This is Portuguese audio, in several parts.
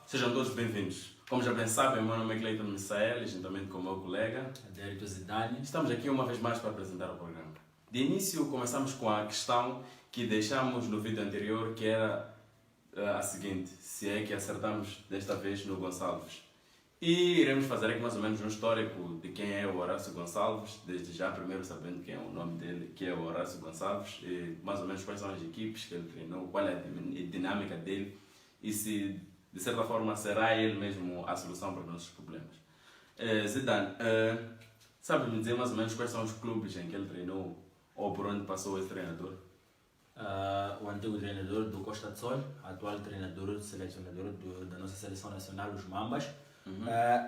Sejam todos bem-vindos. Como já bem sabem, meu nome é Cleiton Misael, juntamente com o meu colega Adérito Zidane. Estamos aqui uma vez mais para apresentar o programa. De início, começamos com a questão que deixamos no vídeo anterior, que era a seguinte: se é que acertamos desta vez no Gonçalves. E iremos fazer aqui mais ou menos um histórico de quem é o Horácio Gonçalves, desde já primeiro sabendo quem é o nome dele, que é o Horácio Gonçalves, e mais ou menos quais são as equipes que ele treinou, qual é a dinâmica dele e se de certa forma será ele mesmo a solução para os nossos problemas. Zidane, sabe-me dizer mais ou menos quais são os clubes em que ele treinou ou por onde passou esse treinador? O antigo treinador do Costa de Sol, atual treinador, selecionador da nossa seleção nacional, os Mambas.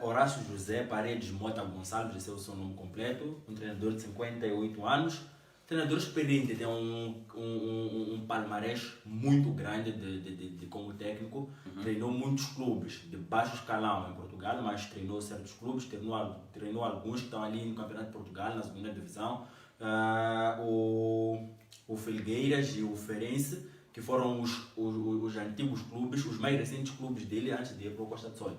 Horácio José Paredes Mota Gonçalves, esse é o seu nome completo, um treinador de 58 anos, treinador experiente, tem um palmarés muito grande de como técnico. Treinou muitos clubes de baixo escalão em Portugal, mas treinou certos clubes, treinou alguns que estão ali no Campeonato de Portugal, na segunda divisão, o Felgueiras e o Ferense, que foram os antigos clubes, os mais recentes clubes dele antes de ir para o Costa de Sol.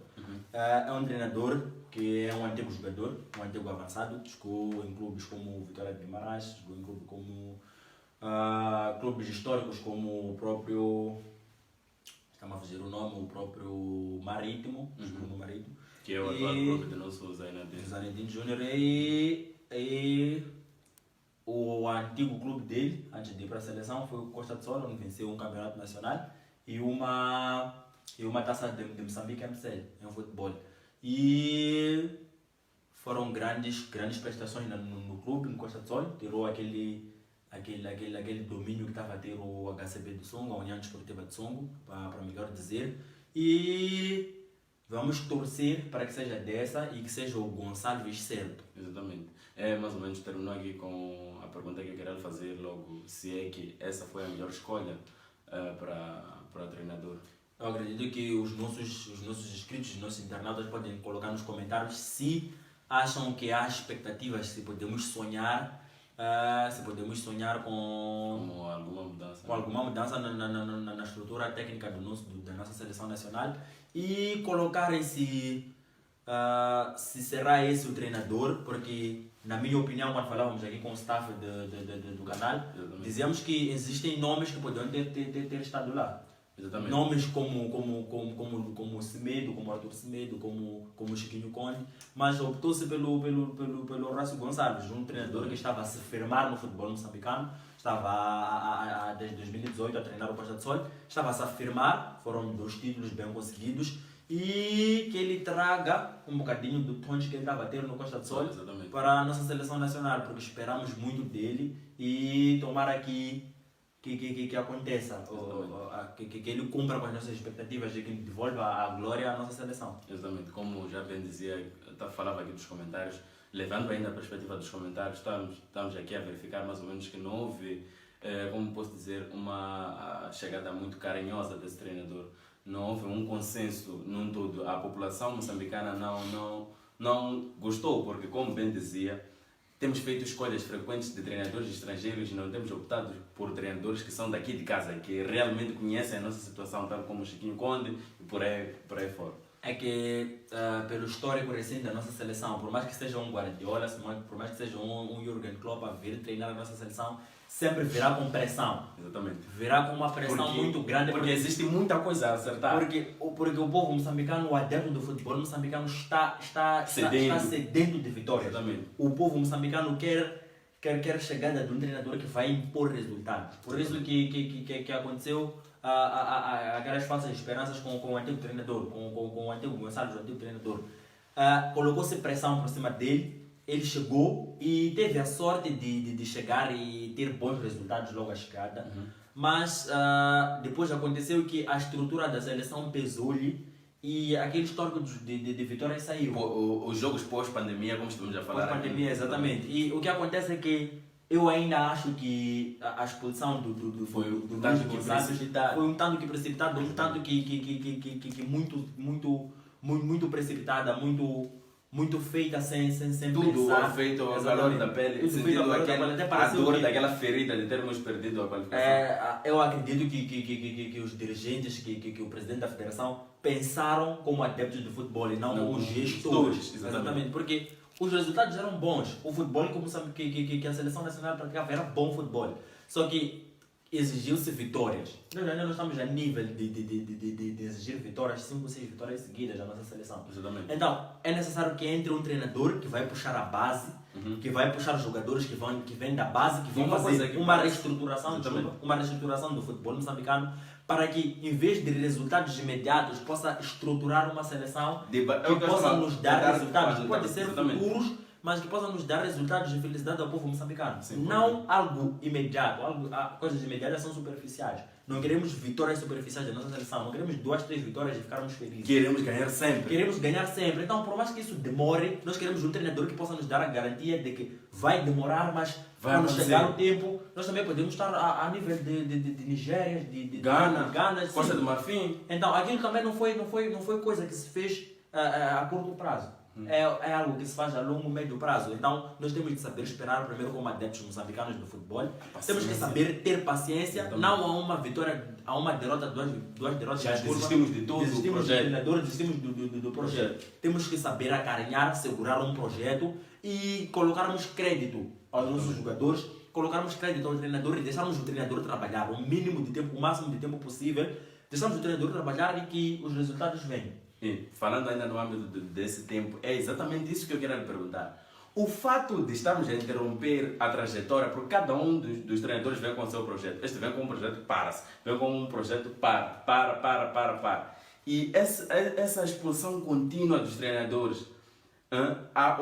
É um treinador que é um antigo jogador, um antigo avançado, jogou em clubes como Vitória de Guimarães, jogou em clubes como clubes históricos como o próprio, está-me a fugir o nome, o próprio Marítimo, jogou no Marítimo. Que é o atual clube do nosso Zainadine Júnior, e o antigo clube dele, antes de ir para a seleção, foi o Costa de Sol, onde venceu um campeonato nacional e uma taça de Moçambique MCL, em futebol. E foram grandes prestações no clube, no Costa de Sol. Tirou aquele domínio que estava a ter o HCB de Songo, a União Desportiva de Songo, para melhor dizer. E vamos torcer para que seja dessa e que seja o Gonçalves certo. Exatamente. Mais ou menos terminou aqui com a pergunta que eu queria fazer logo, se é que essa foi a melhor escolha para treinador. Eu acredito que os nossos inscritos, os nossos internautas podem colocar nos comentários se acham que há expectativas, se podemos sonhar com alguma mudança na estrutura técnica da nossa seleção nacional e colocarem-se se será esse o treinador, porque na minha opinião, quando falávamos aqui com o staff do canal, dizíamos que existem nomes que poderiam ter estado lá. Exatamente. Nomes como Semedo, como Arthur Semedo, como Chiquinho Conde, mas optou-se pelo Horácio Gonçalves, um treinador que estava a se firmar no futebol moçambicano, estava desde 2018 a treinar o Costa de Sol, estava a se afirmar, foram 2 títulos bem conseguidos, e que ele traga um bocadinho do tom que ele estava a ter no Costa de Sol para a nossa seleção nacional, porque esperamos muito dele e tomara que aconteça, que ele cumpra com as nossas expectativas e que devolva a glória à nossa seleção. Exatamente, como já bem dizia, falava aqui dos comentários, levando ainda a perspectiva dos comentários, estamos aqui a verificar mais ou menos que não houve, como posso dizer, uma chegada muito carinhosa desse treinador. Não houve um consenso num todo. A população moçambicana não gostou, porque, como bem dizia, temos feito escolhas frequentes de treinadores estrangeiros e não temos optado por treinadores que são daqui de casa, que realmente conhecem a nossa situação, tal como o Chiquinho Conde e por aí fora. É que, pelo histórico recente da nossa seleção, por mais que seja um Guardiola, por mais que seja um Jürgen Klopp a vir treinar a nossa seleção, sempre virá com pressão. Exatamente. Virá com uma pressão muito grande. Porque existe muita coisa a acertar. Porque o povo moçambicano, o adepto do futebol moçambicano está sedento de vitórias. Exatamente. O povo moçambicano quer chegada de um treinador que vai impor resultados. Por isso que aconteceu aquelas falsas esperanças com o antigo treinador, com o antigo Gonçalves, o antigo treinador. Colocou-se pressão por cima dele. Ele chegou e teve a sorte de chegar e ter bons resultados logo à chegada. Mas depois aconteceu que a estrutura da seleção pesou-lhe e aquele histórico de vitórias saiu. Os jogos pós-pandemia, como estamos a falar. Pós-pandemia, exatamente. E o que acontece é que eu ainda acho que a expulsão foi um tanto que precipitado. Foi um tanto que precipitada, um tanto que muito precipitada, muito muito feita sem Tudo pensar. feito ao calor Exatamente. da pele, Tudo feito sentido ao calor da aquele, pele, até a pareceu dor que- daquela ferida de termos perdido a qualificação. Eu acredito que os dirigentes, que o presidente da federação pensaram como adeptos de futebol e não Não, como como gestores. gestores, exatamente. Porque os resultados eram bons. O futebol, como sabe, que a seleção nacional praticava, era bom futebol. Só que exigiu-se vitórias. Nós ainda não estamos a nível de exigir vitórias, 5 ou 6 vitórias seguidas da nossa seleção. Exatamente. Então, é necessário que entre um treinador que vai puxar a base, que vai puxar os jogadores que vêm da base, que vão Uma coisa fazer que uma parece- reestruturação, Exatamente. desculpa, uma reestruturação do futebol moçambicano, para que, em vez de resultados imediatos, possa estruturar uma seleção Eu que gosto possa de- nos dar de resultados, que pode ser exatamente. futuros, mas que possa nos dar resultados de felicidade ao povo moçambicano. Sim, Não algo imediato, coisas imediatas são superficiais. Não queremos vitórias superficiais da nossa seleção, não queremos 2, 3 vitórias e ficarmos felizes. Queremos ganhar sempre. Queremos ganhar sempre. Então, por mais que isso demore, nós queremos um treinador que possa nos dar a garantia de que vai demorar, mas Vai quando acontecer. chegar o tempo, nós também podemos estar a nível de Nigéria, de Gana, Ghana, Costa sim. do Marfim. Então, aquilo também não foi coisa que se fez a curto prazo. É algo que se faz a longo, médio prazo. Então, nós temos que saber esperar primeiro como adeptos moçambicanos do futebol. Temos que saber ter paciência, Exatamente. não a uma vitória, a uma derrota, duas derrotas. Já desculpa. desistimos de todo o Desistimos do projeto. treinador, desistimos do projeto. Temos que saber acarinhar, segurar um projeto e colocarmos crédito aos nossos jogadores, colocarmos crédito ao treinador e deixarmos o treinador trabalhar o mínimo de tempo, o máximo de tempo possível, deixarmos o treinador trabalhar e que os resultados venham. E, falando ainda no âmbito desse tempo, é exatamente isso que eu quero lhe perguntar. O fato de estarmos a interromper a trajetória, porque cada um dos treinadores vem com o seu projeto. Este vem com um projeto para-se, vem com um projeto para. E essa expulsão contínua dos treinadores,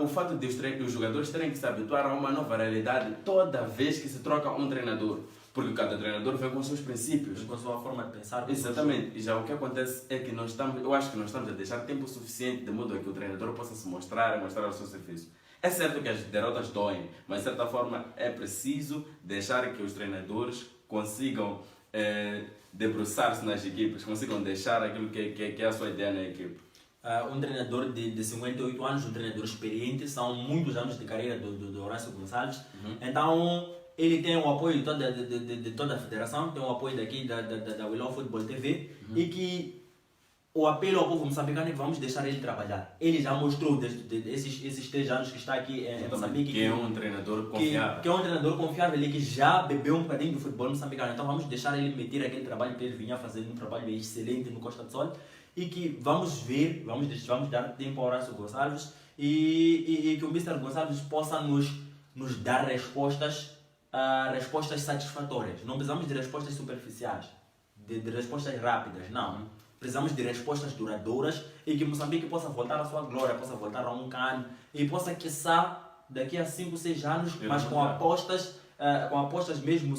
o fato de os jogadores terem que se habituar a uma nova realidade toda vez que se troca um treinador. Porque cada treinador vem com os seus princípios. Com a sua forma de pensar. com o seu Exatamente. E já o que acontece é que eu acho que nós estamos a deixar tempo suficiente de modo a que o treinador possa se mostrar o seu serviço. É certo que as derrotas doem, mas de certa forma é preciso deixar que os treinadores consigam debruçar-se nas equipes, consigam deixar aquilo que é a sua ideia na equipe. Um treinador de 58 anos, um treinador experiente, são muitos anos de carreira do Horácio Gonçalves. Então, ele tem o apoio de toda a federação, tem o apoio daqui da Willow Football TV e que o apelo ao povo moçambicano é que vamos deixar ele trabalhar. Ele já mostrou esses 3 anos que está aqui em Moçambique Que é um treinador confiável. que é um treinador confiável e que já bebeu um bocadinho do futebol moçambicano. Então vamos deixar ele meter aquele trabalho que ele vinha fazendo, um trabalho excelente no Costa do Sol e que vamos dar tempo ao Horácio Gonçalves e que o Mr. Gonçalves possa nos dar respostas satisfatórias. Não precisamos de respostas superficiais, de respostas rápidas, não. Precisamos de respostas duradouras e que Moçambique possa voltar à sua glória, possa voltar a um CAN e possa, quiçá, daqui a 5, 6 anos, mas com apostas mesmo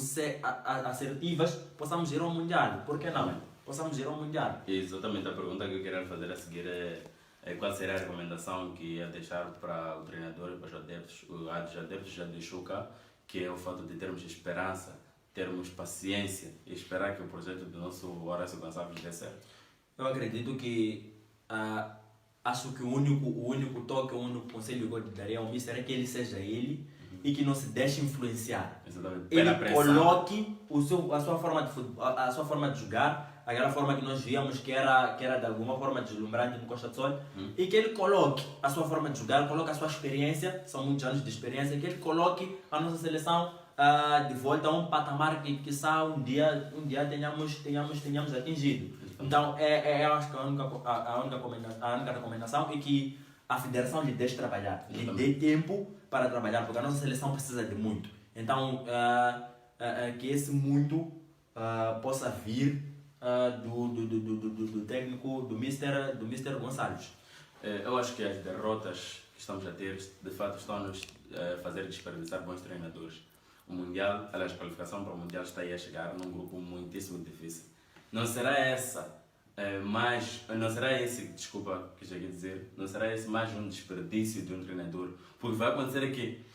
assertivas, possamos ir ao Mundial. Por que não? Possamos ir ao Mundial. Exatamente, a pergunta que eu quero fazer a seguir é qual seria a recomendação que ia deixar para o treinador e para os adeptos. Os adeptos já deixou cá, que é o fato de termos esperança, termos paciência e esperar que o projeto do nosso Horácio Gonçalves dê certo. Eu acredito que acho que o único toque, o único conselho que eu daria ao Mister é que ele seja ele e que não se deixe influenciar. Exatamente. Ele Pela pressão. coloque a sua forma de futebol, a sua forma de jogar, aquela forma que nós víamos que era de alguma forma deslumbrante no Costa do Sol, e que ele coloque a sua forma de jogar, coloque a sua experiência, são muitos anos de experiência, que ele coloque a nossa seleção de volta a um patamar que quiçá um dia tenhamos atingido. Então, eu acho que a única recomendação é que a federação lhe deixe trabalhar, lhe dê tempo para trabalhar, porque a nossa seleção precisa de muito. Então, que esse muito possa vir do técnico, do Mr. Gonçalves. Eu acho que as derrotas que estamos a ter, de fato, estão-nos a fazer desperdiçar bons treinadores. O Mundial, aliás, a qualificação para o Mundial está aí a chegar num grupo muitíssimo difícil. Não será esse mais um desperdício de um treinador, porque vai acontecer que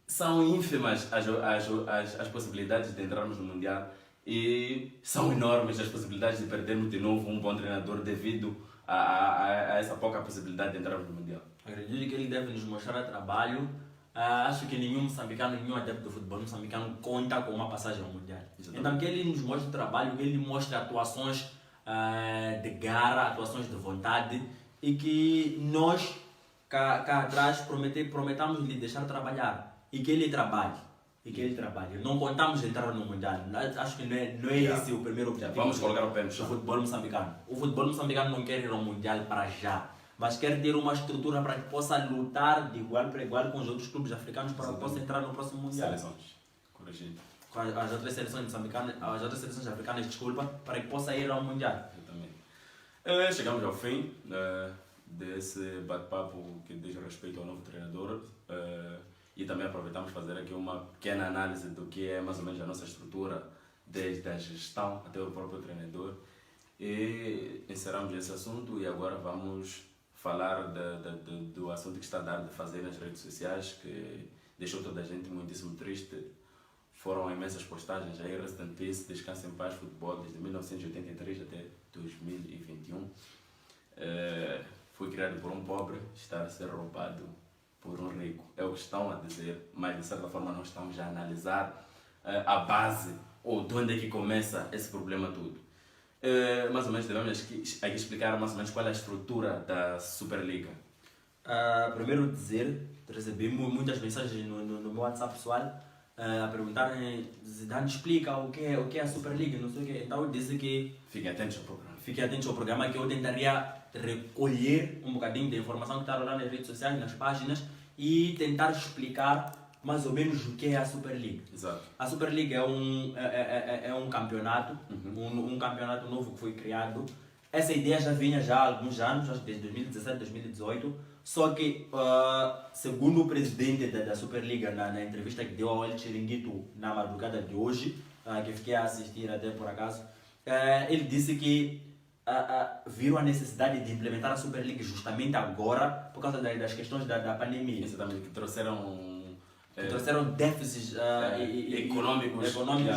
são ínfimas as possibilidades de entrarmos no Mundial e são enormes as possibilidades de perdermos de novo um bom treinador devido a essa pouca possibilidade de entrarmos no Mundial. Acredito que ele deve nos mostrar trabalho. Acho que nenhum moçambicano, nenhum adepto do futebol moçambicano conta com uma passagem ao Mundial. Exatamente. Então que ele nos mostre trabalho, que ele mostre atuações de garra, atuações de vontade e que nós cá atrás prometamos lhe deixar trabalhar e que ele trabalhe. Não contamos entrar no Mundial. Acho que não é esse o primeiro objetivo. Vamos colocar o pé no do chão. futebol moçambicano. O futebol moçambicano não quer ir ao Mundial para já, mas quer ter uma estrutura para que possa lutar de igual para igual com os outros clubes africanos para que possa entrar no próximo Mundial. Seleções. Corrigido. Com as outras seleções moçambicanas, as outras seleções africanas, desculpa, para que possa ir ao Mundial. Exatamente. Chegamos ao fim desse bate-papo que diz respeito ao novo treinador. E também aproveitamos fazer aqui uma pequena análise do que é mais ou menos a nossa estrutura, desde a gestão até o próprio treinador. E encerramos esse assunto e agora vamos falar do assunto que está a dar de fazer nas redes sociais, que deixou toda a gente muitíssimo triste. Foram imensas postagens aí, Rest in Peace, Descansa em Paz, Futebol, desde 1983 até 2021. Foi criado por um pobre, está a ser roubado por um rico. É o que estão a dizer, mas de certa forma nós estamos a analisar a base, ou de onde é que começa esse problema todo. Mais ou menos devemos aqui explicar mais ou menos qual é a estrutura da Superliga. Primeiro dizer, recebi muitas mensagens no meu WhatsApp pessoal a perguntarem, Zidane explica o que é a Superliga, não sei o quê. Então eu disse que Fiquem atentos ao programa. fiquem atentos ao programa, que eu tentaria recolher um bocadinho da informação que está lá nas redes sociais, nas páginas, e tentar explicar mais ou menos o que é a Superliga. Exato. A Superliga é um campeonato, um campeonato novo que foi criado. Essa ideia já vinha já há alguns anos, acho que desde 2017, 2018, só que, segundo o presidente da Superliga, na entrevista que deu ao El Chiringuito na madrugada de hoje, que fiquei a assistir até por acaso, ele disse que viram a necessidade de implementar a Superliga justamente agora, por causa das questões da pandemia. Exatamente, que trouxeram Déficits econômicos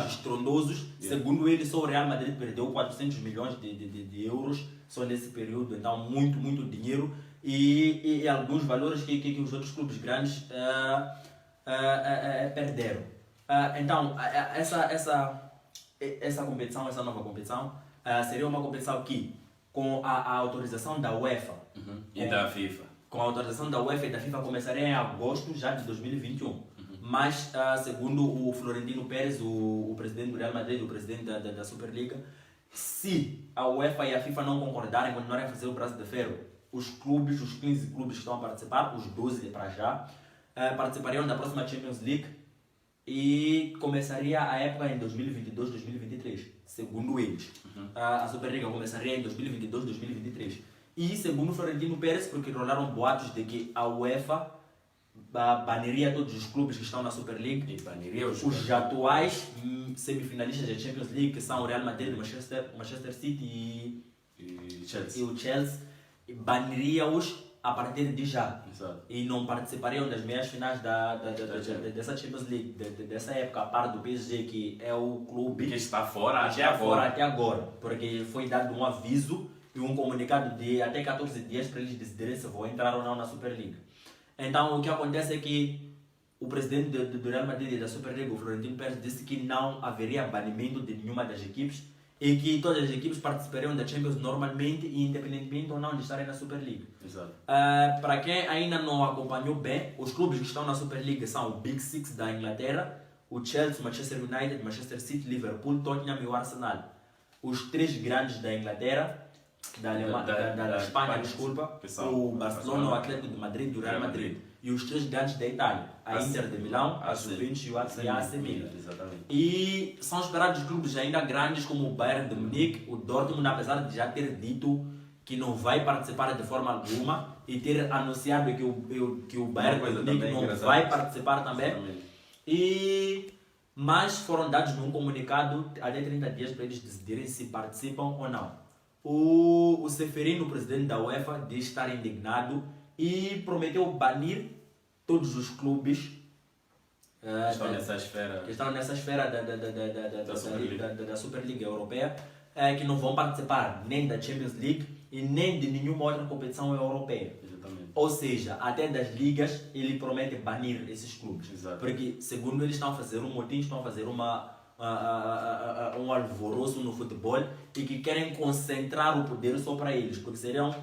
estrondosos. Segundo ele, só o Real Madrid perdeu 400 milhões de euros só nesse período, então muito dinheiro e alguns valores que os outros clubes grandes perderam. Então, essa competição, essa nova competição, seria uma competição que, com a autorização da UEFA e da FIFA, com a autorização da UEFA e da FIFA, começaria em agosto já de 2021. Mas, segundo o Florentino Pérez, o presidente do Real Madrid, o presidente da Superliga, se a UEFA e a FIFA não concordarem, continuarem a fazer o braço de ferro, os 15 clubes que estão a participar, os 12 para já, participariam da próxima Champions League e começaria a época em 2022-2023, segundo eles. A Superliga começaria em 2022-2023. E segundo o Florentino Pérez, porque rolaram boatos de que a UEFA baniria todos os clubes que estão na Super League, e baniria os atuais semifinalistas da Champions League, que são o Real Madrid, Manchester City e o Chelsea, baniria-os a partir de já. Exato. E não participariam das meias finais dessa Champions League, dessa época, a par do PSG, que é o clube que está fora até agora, porque foi dado um aviso e um comunicado de até 14 dias para eles decidirem se vão entrar ou não na Superliga. Então, o que acontece é que o presidente do Real Madrid e da Superliga, o Florentino Pérez, disse que não haveria banimento de nenhuma das equipes e que todas as equipes participariam da Champions normalmente e independentemente ou não de estarem na Superliga. Exato. Para quem ainda não acompanhou bem, os clubes que estão na Superliga são o Big Six da Inglaterra, o Chelsea, o Manchester United, Manchester City, Liverpool, Tottenham e o Arsenal. Os três grandes da Inglaterra, da Espanha, desculpa, o Barcelona, o Atlético de Madrid e o Real Madrid. E os três grandes da Itália, a Inter de Milão, a Juventus e a AC Milan. E são esperados clubes ainda grandes como o Bayern de Munique, o Dortmund, apesar de já ter dito que não vai participar de forma alguma e ter anunciado que o Bayern de Munique não vai participar também. Mas foram dados num comunicado até 30 dias para eles decidirem se participam ou não. O Seferino, o presidente da UEFA, diz estar indignado e prometeu banir todos os clubes que estão nessa esfera da Superliga Europeia, que não vão participar nem da Champions League e nem de nenhuma outra competição europeia. Exatamente. Ou seja, até das ligas ele promete banir esses clubes. Exato. Porque, segundo eles, estão a fazer um motim, estão a fazer um alvoroço no futebol e que querem concentrar o poder só para eles, porque seriam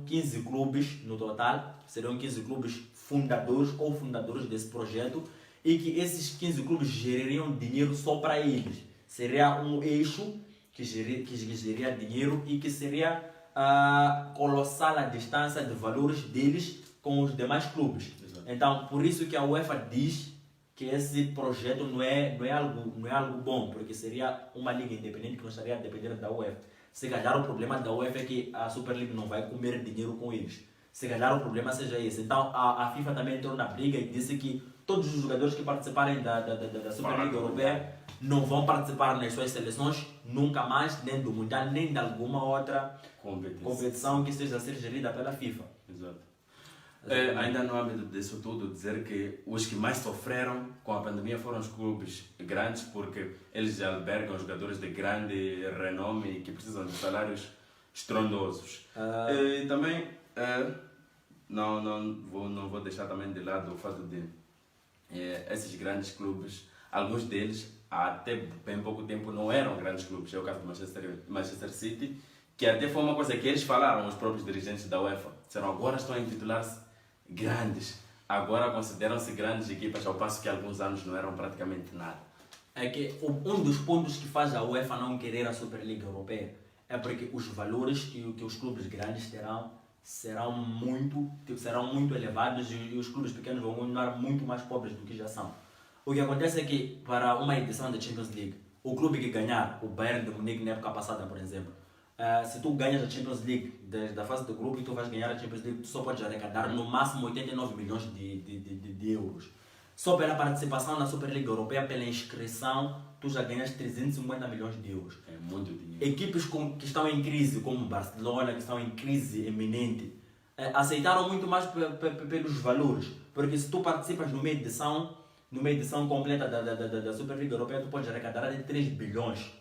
15 clubes no total, seriam 15 clubes fundadores desse projeto, e que esses 15 clubes gerariam dinheiro só para eles. Seria um eixo que geraria dinheiro e que seria colossal a distância de valores deles com os demais clubes. Exato. Então, por isso que a UEFA diz que esse projeto não é algo bom, porque seria uma liga independente que não estaria a depender da UEFA. Se calhar o problema da UEFA é que a Super League não vai comer dinheiro com eles. Se calhar o problema seja esse. Então a FIFA também entrou na briga e disse que todos os jogadores que participarem da Super League Europeia não vão participar nas suas seleções nunca mais, nem do Mundial, nem de alguma outra competição que esteja a ser gerida pela FIFA. Exato. Ainda no âmbito disso tudo, dizer que os que mais sofreram com a pandemia foram os clubes grandes, porque eles albergam jogadores de grande renome e que precisam de salários estrondosos. E também não vou deixar também de lado o fato de esses grandes clubes, alguns deles até bem pouco tempo não eram grandes clubes. É o caso do Manchester City, que até foi uma coisa que eles falaram, os próprios dirigentes da UEFA. Disseram, agora estão a intitular-se grandes, agora consideram-se grandes equipas, ao passo que há alguns anos não eram praticamente nada. É que um dos pontos que faz a UEFA não querer a Superliga Europeia é porque os valores que os clubes grandes terão serão muito elevados e os clubes pequenos vão continuar muito mais pobres do que já são. O que acontece é que para uma edição da Champions League, o clube que ganhar, o Bayern de Munique na época passada, por exemplo, se tu ganhas a Champions League da fase de grupo e tu vais ganhar a Champions League, tu só podes arrecadar no máximo 89 milhões de euros. Só pela participação na Superliga Europeia, pela inscrição, tu já ganhas 350 milhões de euros. É muito dinheiro. Equipes que estão em crise, como Barcelona, que estão em crise eminente, aceitaram muito mais pelos valores. Porque se tu participas numa edição completa da Superliga Europeia, tu podes arrecadar até 3 bilhões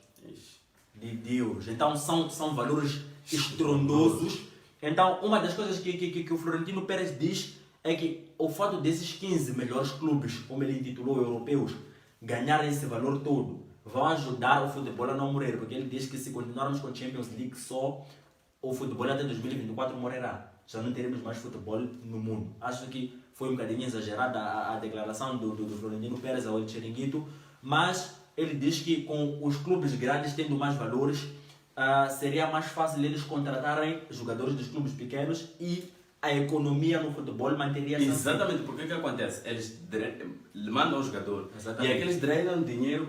de euros. Então são valores estrondosos. Então uma das coisas que o Florentino Pérez diz é que o fato desses 15 melhores clubes, como ele intitulou, europeus, ganharem esse valor todo, vão ajudar o futebol a não morrer, porque ele diz que se continuarmos com a Champions League só, o futebol até 2024 morrerá. Já não teremos mais futebol no mundo. Acho que foi um bocadinho exagerada a declaração do Florentino Pérez ao El Chiringuito, mas ele diz que com os clubes grandes tendo mais valores, seria mais fácil eles contratarem jogadores dos clubes pequenos e a economia no futebol manteria-se. Exatamente, porque o que acontece? Eles mandam o jogador. Exatamente. E aqueles drenam dinheiro,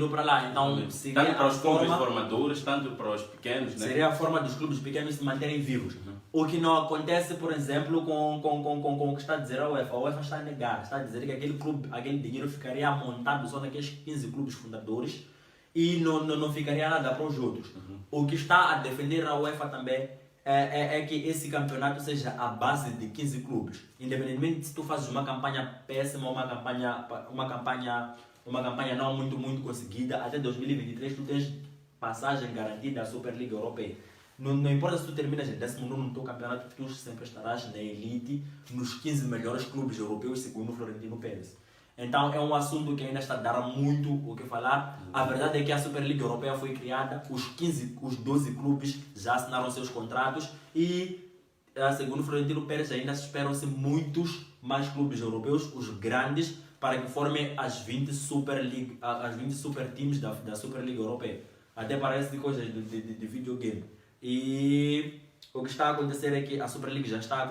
para lá. Então, tanto para os clubes formadores, tanto para os pequenos. Né? Seria a forma dos clubes pequenos se manterem vivos. O que não acontece, por exemplo, com o que está a dizer a UEFA. A UEFA está a negar, está a dizer que aquele dinheiro ficaria amontado só naqueles 15 clubes fundadores e não ficaria nada para os outros. O que está a defender a UEFA também é que esse campeonato seja a base de 15 clubes. Independentemente se tu fazes uma campanha péssima ou uma campanha não muito conseguida, até 2023 tu tens passagem garantida à Superliga Europeia. Não importa se tu terminas em 19º no teu campeonato, tu sempre estarás na elite, nos 15 melhores clubes europeus, segundo o Florentino Pérez. Então é um assunto que ainda está a dar muito o que falar. A verdade é que a Superliga Europeia foi criada, os 12 clubes já assinaram seus contratos e, segundo o Florentino Pérez, ainda esperam-se muitos mais clubes europeus, os grandes, para que formem as 20 super teams da Superliga Europeia. Até parece coisas de videogame. E o que está a acontecer é que a Superliga já está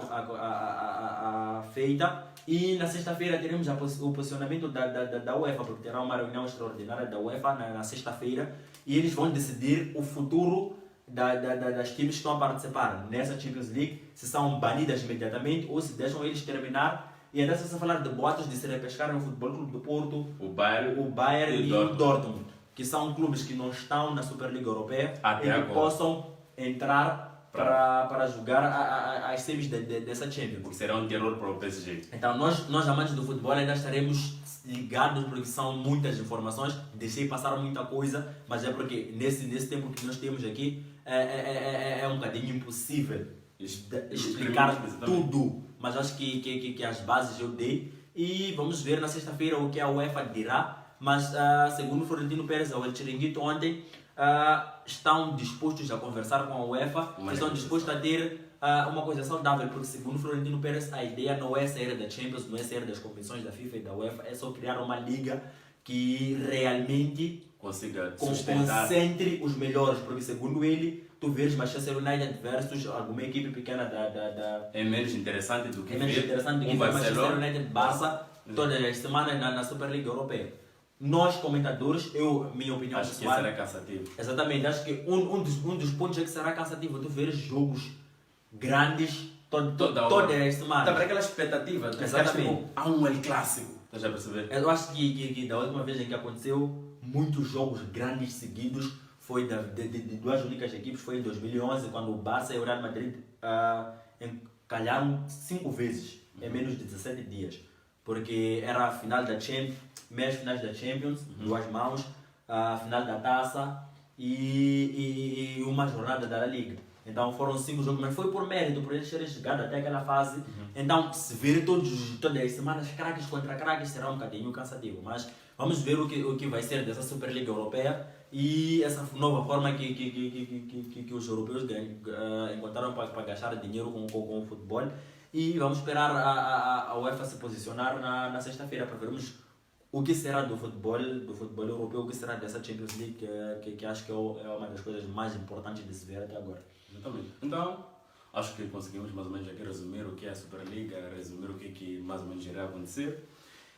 feita e na sexta-feira teremos o posicionamento da UEFA, porque terá uma reunião extraordinária da UEFA na sexta-feira e eles vão decidir o futuro das times que estão a participar nessa Champions League, se são banidas imediatamente ou se deixam eles terminar. E até se falar de boatos de se repescar no Futebol Clube do Porto, o Bayern e o Dortmund, que são clubes que não estão na Superliga Europeia e que possam entrar para jogar as semis dessa Champions. Porque será um terror para o PSG. Então nós amantes do futebol ainda estaremos ligados porque são muitas informações. Deixei passar muita coisa, mas é porque nesse tempo que nós temos aqui é um bocadinho impossível explicar Exatamente. tudo, mas acho que as bases eu dei e vamos ver na sexta-feira o que a UEFA dirá, mas segundo o Florentino Pérez, o El Chiringuito ontem, estão dispostos a conversar com a UEFA, estão dispostos a ter uma coisa saudável, porque segundo o Florentino Pérez, a ideia não é sair da Champions, não é sair das competições da FIFA e da UEFA, é só criar uma liga que realmente consiga sustentar. concentre os melhores, porque segundo ele, tu vês Manchester United versus alguma equipe pequena da É menos interessante do que é menos ver interessante do que um ver Manchester Barcelona. United Barça todas as semanas na Superliga Europeia. Nós, comentadores, minha opinião Acho que pessoal, será cansativo. exatamente, acho que um dos pontos é que será cansativo tu ver jogos grandes Toda hora. todas as semanas. Tá para aquela expectativa. Tu Exatamente. ficas tipo, há um El Clássico. Estás a perceber? Eu acho que da última vez em que aconteceu muitos jogos grandes seguidos foi de duas únicas equipes, foi em 2011, quando o Barça e o Real Madrid encalharam 5 vezes em menos de 17 dias. Porque era a final da Champions, meias finais da Champions, duas mãos, a final da Taça e uma jornada da La Liga. Então foram 5 jogos, mas foi por mérito, por eles terem chegado até aquela fase. Então, se ver todas as semanas craques contra craques será um bocadinho cansativo. Mas vamos ver o que vai ser dessa Superliga Europeia e essa nova forma que os europeus encontraram para gastar dinheiro com o futebol. E vamos esperar a UEFA se posicionar na sexta-feira para vermos o que será do futebol europeu, o que será dessa Champions League, que acho que é uma das coisas mais importantes de se ver até agora. Exatamente. Então, acho que conseguimos mais ou menos aqui resumir o que é a Superliga, resumir o que mais ou menos irá acontecer.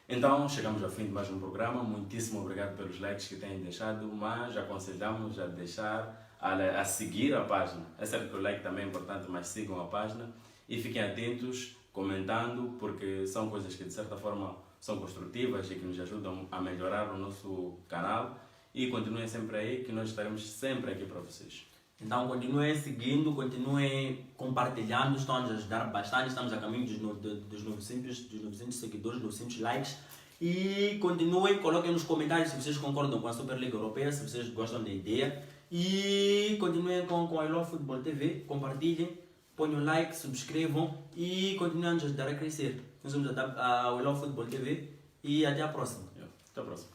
Então, chegamos ao fim de mais um programa. Muitíssimo obrigado pelos likes que têm deixado, mas aconselhamos a deixar, a seguir a página. É certo que o like também é importante, mas sigam a página e fiquem atentos, comentando, porque são coisas que de certa forma são construtivas e que nos ajudam a melhorar o nosso canal. E continuem sempre aí, que nós estaremos sempre aqui para vocês. Então continuem seguindo, continuem compartilhando, estão a nos ajudar bastante, estamos a caminho dos 900 seguidores, 900 likes. E continuem, coloquem nos comentários se vocês concordam com a Superliga Europeia, se vocês gostam da ideia. E continuem com a I Love Football TV, compartilhem, ponham like, subscrevam e continuem a nos ajudar a crescer. Nós somos a I Love Football TV e até a próxima. Até a próxima.